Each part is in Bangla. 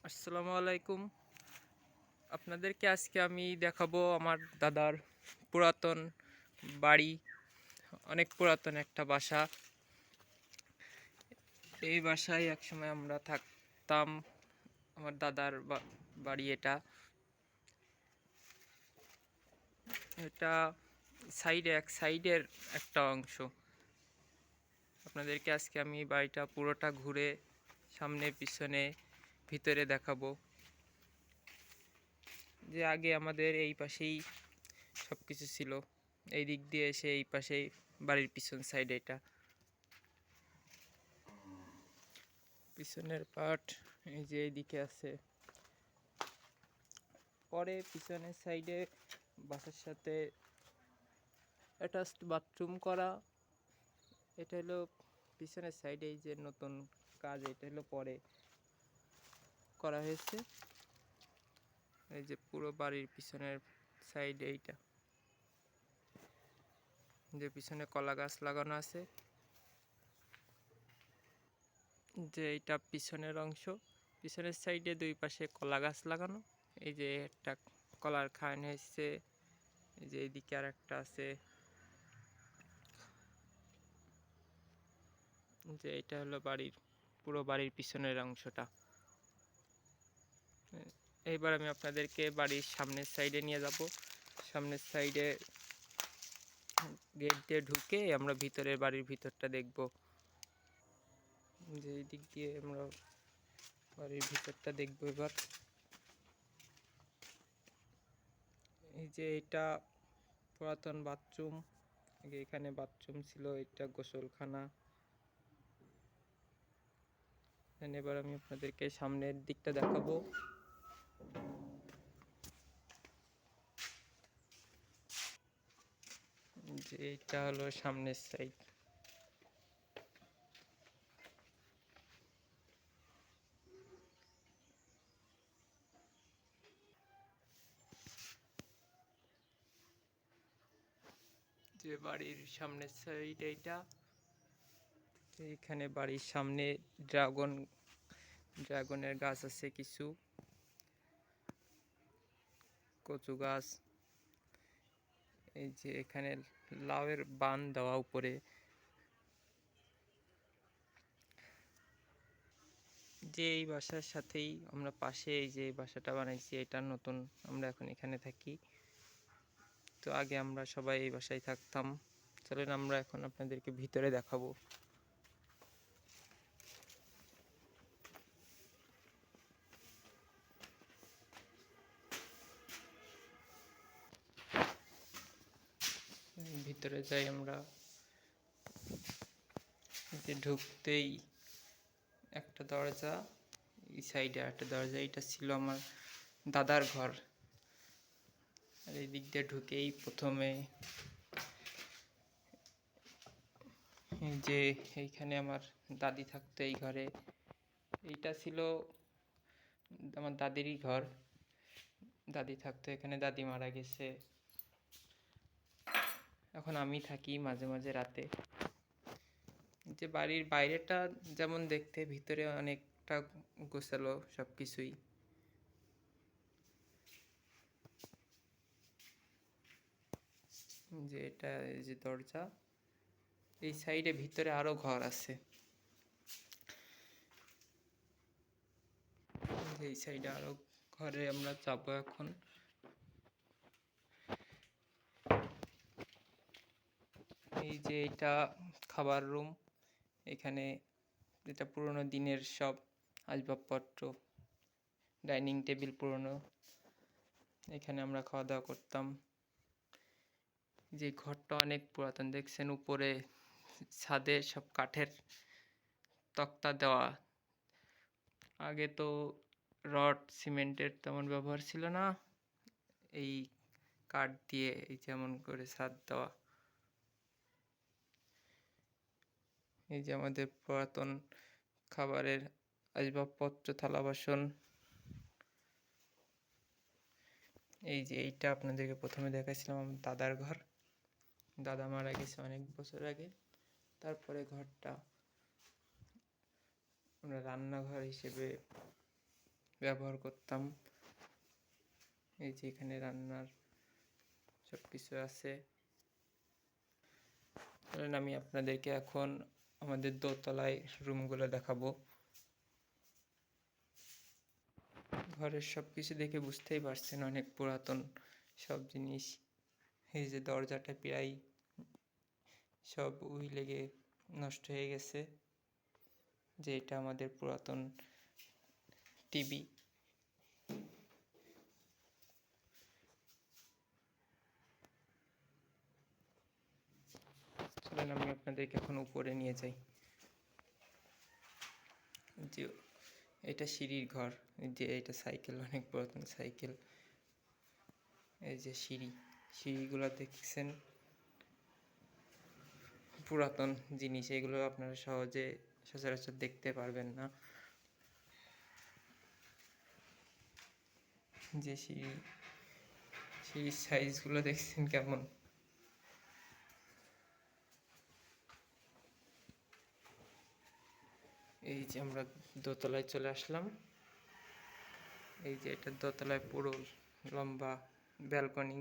আসসালামু আলাইকুম। আপনাদেরকে আজকে আমি দেখাবো আমার দাদার পুরাতন বাড়ি। অনেক পুরাতন একটা বাসা। এই বাসায় একসময় আমরা থাকতাম। আমার দাদার বাড়ি এটা। এটা এক সাইডের একটা অংশ। আপনাদেরকে আজকে আমি বাড়িটা পুরোটা ঘুরে সামনে পিছনে ভিতরে দেখাবো। যে আগে আমাদের এই পাশেই সব কিছু ছিল। এই দিক দিয়ে এসে এই পাশেই বাড়ির পিছন সাইড, এটা পিছনের পার্ট। এই যে এইদিকে আছে। পরে পিছনের সাইডে বাসার সাথে অ্যাটাচড বাথরুম করা। এটা হলো পিছনের সাইডে, এই যে নতুন কাজ, এটা হলো পরে করা হয়েছে। এই যে পুরো বাড়ির পিছনের সাইড, এইটা যে পিছনে কলা গাছ লাগানো আছে, যে এইটা পিছনের অংশ। পিছনের সাইডে দুই পাশে কলা গাছ লাগানো। এই যে একটা কলার খান হয়েছে। এই যে এইদিকে আর একটা আছে। যে এটা হলো পুরো বাড়ির পিছনের অংশটা। এইবার আমি আপনাদেরকে বাড়ির সামনের সাইডে নিয়ে যাব। সামনের সাইডে গেট দিয়ে ঢুকে আমরা বাড়ির ভিতরটা দেখব। যে এই দিক দিয়ে আমরা বাড়ির ভিতরটা দেখব এবার। এই যে এটা পুরাতন বাথরুম। আগে এখানে বাথরুম ছিল, এটা গোসলখানা। এবার আমি আপনাদেরকে সামনের দিকটা দেখাবো। যে এটা হলো সামনের সাইড। যে বাড়ির সামনের সাইড এইটা। এইখানে বাড়ির সামনে ড্রাগনের গাছ আছে, কিছু কচু গাছ। এই যে এখানে লাউয়ের বান দেওয়া উপরে। যে এই বাসার সাথেই আমরা পাশে এই যে বাসাটা বানাইছি, এটা নতুন। আমরা এখন এখানে থাকি। তো আগে আমরা সবাই এই বাসায় থাকতাম। চলেন আমরা এখন আপনাদেরকে ভিতরে দেখাবো। ভিতরে যাই আমরা। যে ঢুকতেই একটা দরজা, এই সাইডে একটা দরজা। এটা ছিল আমার দাদার ঘর। আর এই দিক দিয়ে ঢুকেই প্রথমে যে এইখানে আমার দাদি থাকতো এই ঘরে। এইটা ছিল আমার দাদিরই ঘর। দাদি থাকতো এখানে, দাদি মারা গেছে। এখন আমি থাকি মাঝে মাঝে রাতে। যে বাড়ির বাইরেটা যেমন দেখতে, ভিতরে অনেকটা গোছালো সব কিছুই। যে এটা এই যে দরজা, এই সাইডে ভিতরে আরো ঘর আছে। এই সাইডে আরো ঘরে আমরা যাবো এখন। এই যে এটা খাবার রুম। এখানে এটা পুরোনো দিনের সব আসবাবপত্র, ডাইনিং টেবিল পুরনো। এখানে আমরা খাওয়া দাওয়া করতাম। যে ঘরটা অনেক পুরাতন, দেখছেন উপরে ছাদে সব কাঠের তক্তা দেওয়া। আগে তো রড সিমেন্টের তেমন ব্যবহার ছিল না, এই কাঠ দিয়ে এই যেমন করে ছাদ দেওয়া। এই যে আমাদের পুরাতন খাবারের আসবাবপত্র, থালা বাসন। এই যে এইটা আপনাদেরকে প্রথমে দেখাইছিলাম আমার দাদার ঘর। দাদা মারা গেছে অনেক বছর আগে। তারপরে ঘরটা আমরা রান্নাঘর হিসেবে ব্যবহার করতাম। এই যে এখানে রান্নার সব কিছু আছে। চলেন আমি আপনাদেরকে এখন আমাদের দোতলায় রুমগুলো দেখাবো। ঘরের সব কিছু দেখে বুঝতেই পারছেন অনেক পুরাতন সব জিনিস। এই যে দরজাটা প্রায় সব উই লেগে নষ্ট হয়ে গেছে, যে এটা আমাদের পুরাতন টিভি। চলেন আমি আপনাদেরকে এখন উপরে নিয়ে যাই। যে এটা সিঁড়ির ঘর, যে এটা সাইকেল, অনেক পুরাতন সাইকেল। এই যে সিঁড়িগুলো দেখছেন, পুরাতন জিনিস, এগুলো আপনারা সহজে সচরাচর দেখতে পারবেন না। যে সিঁড়ির সাইজগুলো দেখছেন কেমন। এই যে আমরা দোতলায় চলে আসলাম। এই যে এটা দোতলায় পুরো লম্বা ব্যালকনি।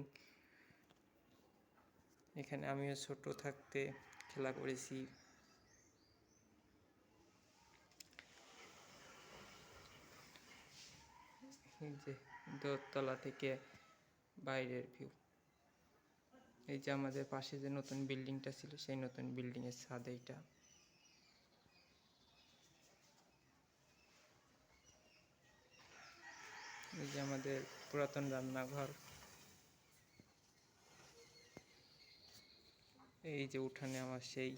এখানে আমিও ছোট থাকতে খেলা করেছি। এই যে দোতলা থেকে বাইরের ভিউ। এই যে আমাদের পাশে যে নতুন বিল্ডিংটা ছিল, সেই নতুন বিল্ডিংয়ের ছাদ এইটা। এই যে আমাদের পুরাতন রান্নাঘর। এই যে উঠানে আমার সেই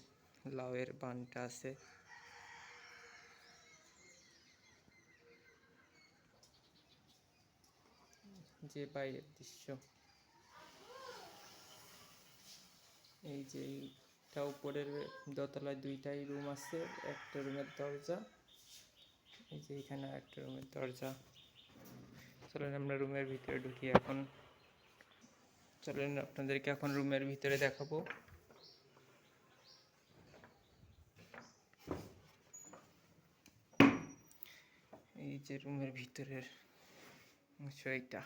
লাউয়ের বানটা আছে। যে বাইরের দৃশ্য। এই যে এইটা উপরের দোতলায় দুইটাই রুম আছে, একটা রুমের দরজা। এই যে এখানে একটা রুমের দরজা। চলেন আমরা রুমের ভিতরে ঢুকি এখন। চলেন আপনাদেরকে এখন রুমের ভিতরে দেখাবো। এই যে রুমের ভিতরের অংশ এইটা।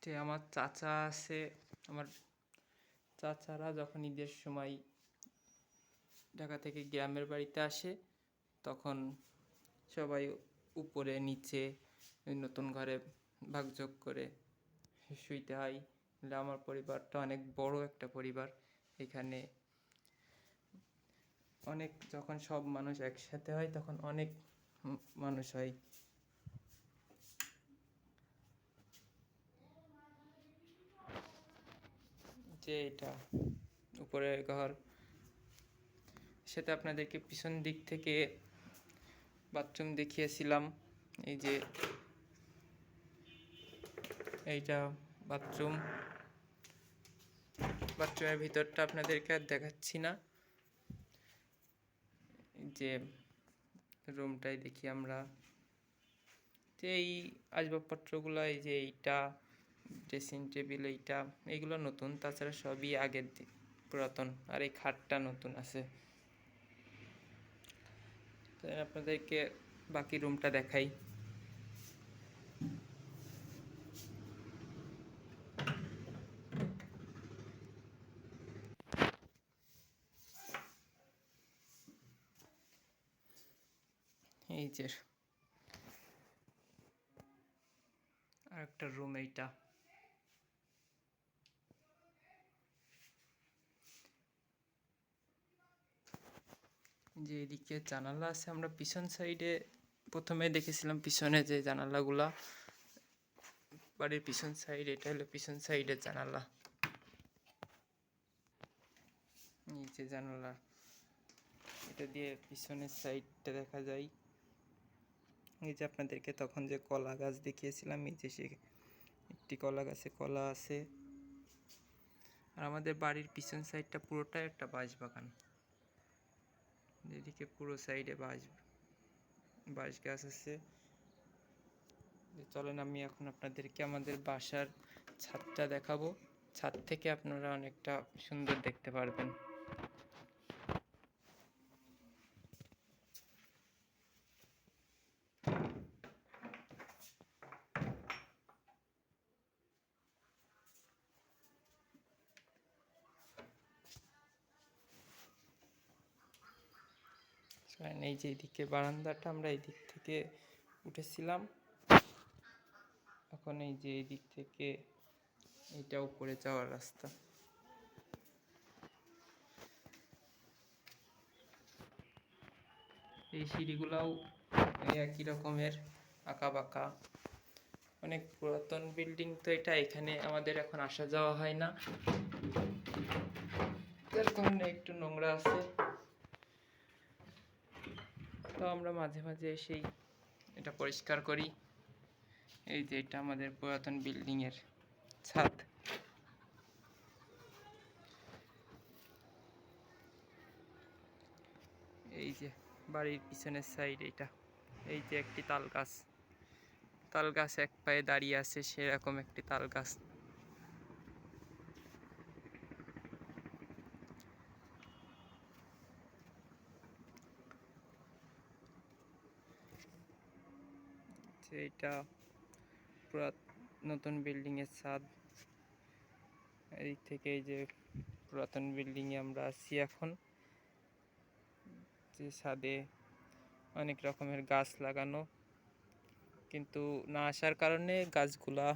যে আমার চাচা আছে, আমার চাচারা যখন ঈদের সময় ঢাকা থেকে গ্রামের বাড়িতে আসে, তখন সবাই উপরে নিচে নতুন ঘরে ভাগযোগ করে শুইতে হয়। আমার পরিবারটা অনেক বড় একটা পরিবার। এখানে অনেক, যখন সব মানুষ একসাথে হয় তখন অনেক মানুষ হয়। যে এটা উপরের ঘর, সেটা আপনাদেরকে পিছন দিক থেকে বাথরুম দেখিয়েছিলাম। এই যে এইটা বাথরুমের ভিতরটা আপনাদেরকে আর দেখাচ্ছি না। যে রুমটাই দেখি আমরা। যে এই আসবাবপত্রগুলো, এই যে এইটা ড্রেসিং টেবিল, এইগুলো নতুন, তাছাড়া সবই আগের পুরাতন। আর এই খাটটা নতুন আছে। আপনাদেরকে বাকি রুমটা দেখাই। এই যে আরেকটা রুম এইটা। যে এদিকে জানালা আছে, আমরা পিছন সাইডে প্রথমে দেখেছিলাম, পিছনে যে জানালাগুলা, বাড়ির পিছন সাইড, এটা হলো পিছন সাইডের জানালা। এই যে জানালা, এটা দিয়ে পিছনের সাইডটা দেখা যায়। এই যে আপনাদেরকে তখন যে কলা গাছ দেখিয়েছিলাম, এই যে সে একটি কলা গাছে কলা আছে। আর আমাদের বাড়ির পিছন সাইডটা পুরোটাই একটা বাঁশবাগান। এদিকে পুরো সাইডে বাঁশ গাছ আছে। চলেন আমি এখন আপনাদেরকে আমাদের বাসার ছাদটা দেখাবো। ছাদ থেকে আপনারা অনেকটা সুন্দর দেখতে পারবেন। এই যে এইদিকে বারান্দাটা, আমরা এই দিক থেকে উঠেছিলাম, এখন এই যে এই দিক থেকে এটা উপরে যাওয়ার রাস্তা। এই সিঁড়িগুলাও একই রকমের আঁকা বাঁকা, অনেক পুরাতন বিল্ডিং তো এটা, এখানে আমাদের এখন আসা যাওয়া হয় না, যার কারণে একটু নোংরা আছে। তো আমরা মাঝে মাঝে এসেই এটা পরিষ্কার করি। এই যে এটা আমাদের পুরাতন বিল্ডিং এর ছাদ। এই যে বাড়ির পিছনের সাইড এটা, এই যে একটি তাল গাছ, তাল গাছ এক পায়ে দাঁড়িয়ে আছে, সেরকম একটি তাল গাছ। এইটা পুরা নতুন বিল্ডিং এর ছাদ। এদিক থেকে এই যে পুরাতন বিল্ডিং এ আমরা আছি এখন, যে ছাদে অনেক রকমের গাছ লাগানো, কিন্তু না আসার কারণে গাছগুলা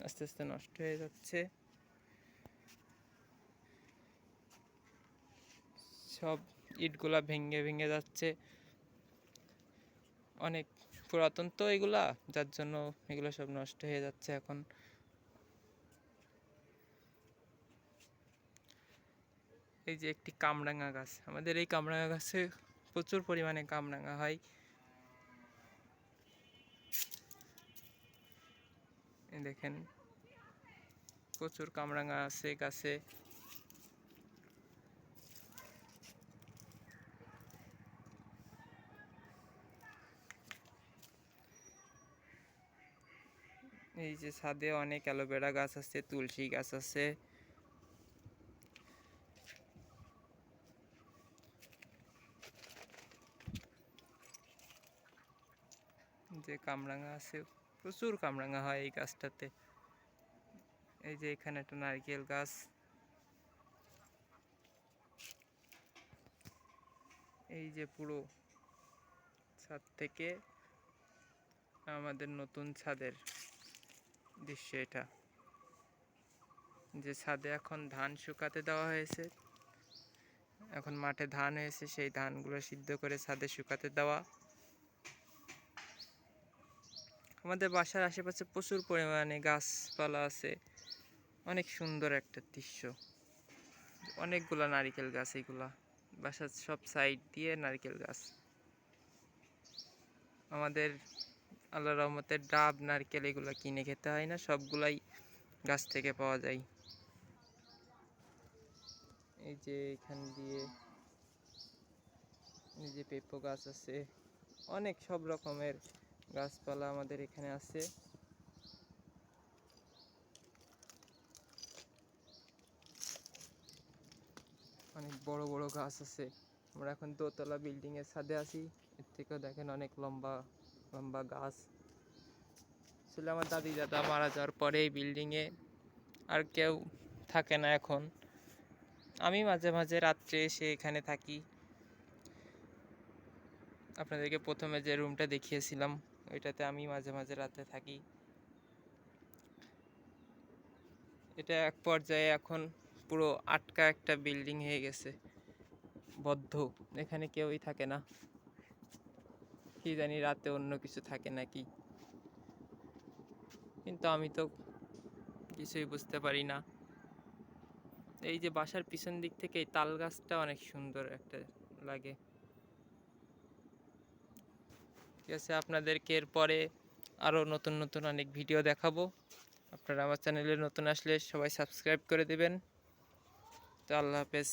আস্তে আস্তে নষ্ট হয়ে যাচ্ছে। সব ইটগুলা ভেঙে ভেঙে যাচ্ছে, অনেক পুরাতন তো এগুলা, যার জন্য এগুলো সব নষ্ট হয়ে যাচ্ছে এখন। এই যে একটি কামরাঙা গাছ, আমাদের এই কামরাঙা গাছে প্রচুর পরিমাণে কামরাঙা হয়। দেখেন প্রচুর কামরাঙা আছে গাছে। এই যে ছাদে অনেক অ্যালোভেরা গাছ আছে, তুলসী গাছ আছে। যে কামরাঙা আছে, প্রচুর কামরাঙা হয় এই গাছটাতে। এই যে এখানে একটা নারকেল গাছ। এই যে পুরো ছাদ থেকে আমাদের নতুন ছাদের দৃশ্য এটা, যে ছাদে এখন ধান শুকাতে দেওয়া হয়েছে। এখন মাঠে ধান হয়েছে, সেই ধানগুলো সিদ্ধ করে ছাদে শুকাতে দেওয়া। আমাদের বাসার আশেপাশে প্রচুর পরিমাণে গাছপালা আছে, অনেক সুন্দর একটা দৃশ্য। অনেকগুলা নারকেল গাছ, এইগুলা বাসার সব সাইড দিয়ে নারকেল গাছ। আমাদের আল্লাহর রহমতে ডাব, নারকেল এগুলা কিনে খেতে হয় না, সবগুলাই গাছ থেকে পাওয়া যায়। এই যে এখান দিয়ে এই যে পেঁপো গাছ আছে, অনেক সব রকমের গাছপালা আমাদের এখানে আছে। অনেক বড় বড় গাছ আছে। আমরা এখন দোতলা বিল্ডিং এর ছাদে আছি, এর থেকেও দেখেন অনেক লম্বা লম্বা গাছ। আসলে আমার দাদি দাদা মারা যাওয়ার পরে এই বিল্ডিং এ আর কেউ থাকে না এখন। আমি মাঝে মাঝে রাত্রে এসে এখানে থাকি। আপনাদেরকে প্রথমে যে রুমটা দেখিয়েছিলাম, ওইটাতে আমি মাঝে মাঝে রাতে থাকি। এটা এক পর্যায়ে এখন পুরো আটকা একটা বিল্ডিং হয়ে গেছে, বদ্ধ, এখানে কেউই থাকে না। কি জানি রাতে অন্য কিছু থাকে নাকি, কিন্তু আমি তো কিছুই বুঝতে পারি না। এই যে বাসার পিছন দিক থেকে এই তাল গাছটা অনেক সুন্দর একটা লাগে। ঠিক আছে, আপনাদেরকে এরপরে আরও নতুন নতুন অনেক ভিডিও দেখাবো। আপনারা আমার চ্যানেলে নতুন আসলে সবাই সাবস্ক্রাইব করে দেবেন। তো আল্লাহ হাফেজ।